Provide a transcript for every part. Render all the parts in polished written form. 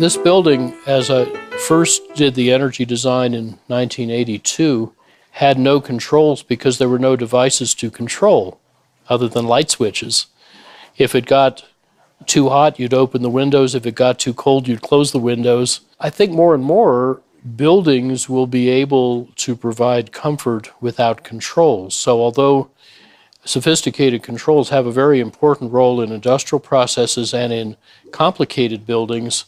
This building, as I first did the energy design in 1982, had no controls because there were no devices to control other than light switches. If it got too hot, you'd open the windows. If it got too cold, you'd close the windows. I think more and more buildings will be able to provide comfort without controls. So although sophisticated controls have a very important role in industrial processes and in complicated buildings,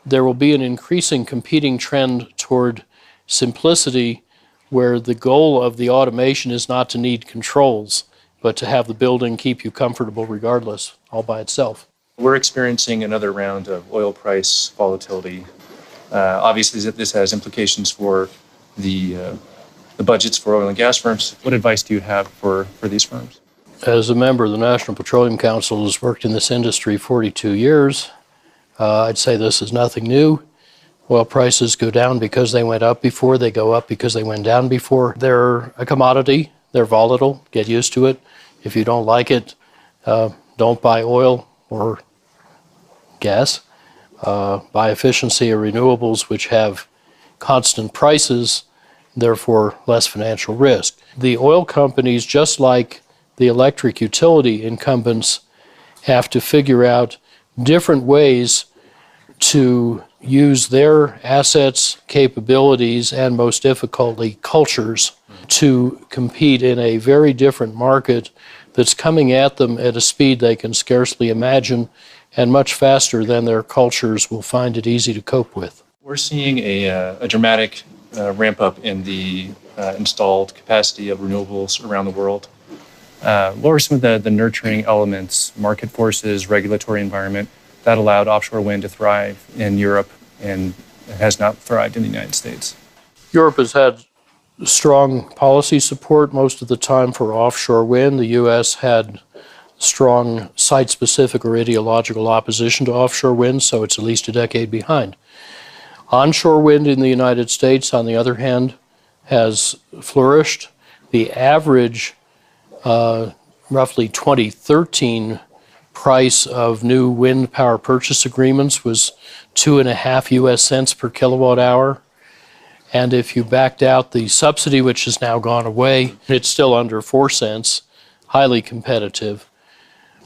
there will be an increasing competing trend toward simplicity, where the goal of the automation is not to need controls, but to have the building keep you comfortable regardless, all by itself. We're experiencing another round of oil price volatility. Obviously, this has implications for the budgets for oil and gas firms. What advice do you have for these firms? As a member of the National Petroleum Council who's worked in this industry 42 years, I'd say this is nothing new. Oil prices go down because they went up before. They go up because they went down before. They're a commodity. They're volatile. Get used to it. If you don't like it, don't buy oil or gas. Buy efficiency or renewables, which have constant prices, therefore less financial risk. The oil companies, just like the electric utility incumbents, have to figure out different ways to use their assets, capabilities, and most difficultly, cultures to compete in a very different market that's coming at them at a speed they can scarcely imagine and much faster than their cultures will find it easy to cope with. We're seeing a dramatic ramp up in the installed capacity of renewables around the world. What were some of the nurturing elements, market forces, regulatory environment, that allowed offshore wind to thrive in Europe and has not thrived in the United States? Europe has had strong policy support most of the time for offshore wind. The U.S. had strong site-specific or ideological opposition to offshore wind, so it's at least a decade behind. Onshore wind in the United States, on the other hand, has flourished. The average roughly 2013 price of new wind power purchase agreements was 2.5 US cents per kilowatt hour. And if you backed out the subsidy, which has now gone away, it's still under 4 cents, highly competitive,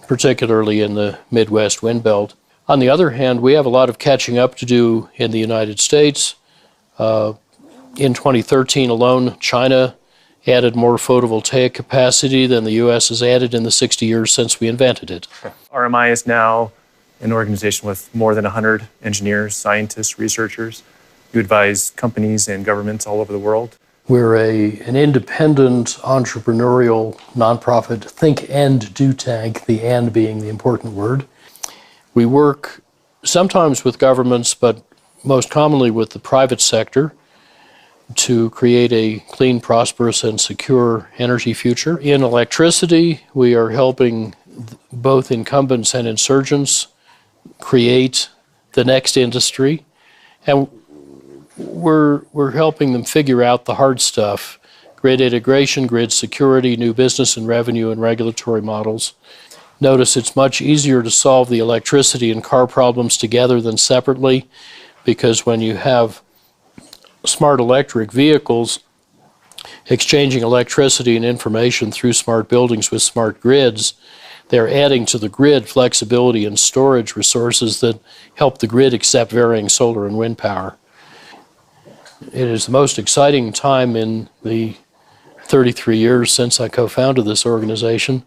particularly in the Midwest wind belt. On the other hand, we have a lot of catching up to do in the United States. In 2013 alone, China added more photovoltaic capacity than the U.S. has added in the 60 years since we invented it. RMI is now an organization with more than 100 engineers, scientists, researchers. You advise companies and governments all over the world. We're an independent, entrepreneurial, nonprofit think and do tank, the and being the important word. We work sometimes with governments, but most commonly with the private sector, to create a clean, prosperous, and secure energy future. In electricity, we are helping both incumbents and insurgents create the next industry, and we're helping them figure out the hard stuff: grid integration, grid security, new business and revenue and regulatory models. Notice it's much easier to solve the electricity and car problems together than separately, because when you have smart electric vehicles exchanging electricity and information through smart buildings with smart grids, they're adding to the grid flexibility and storage resources that help the grid accept varying solar and wind power. It is the most exciting time in the 33 years since I co-founded this organization.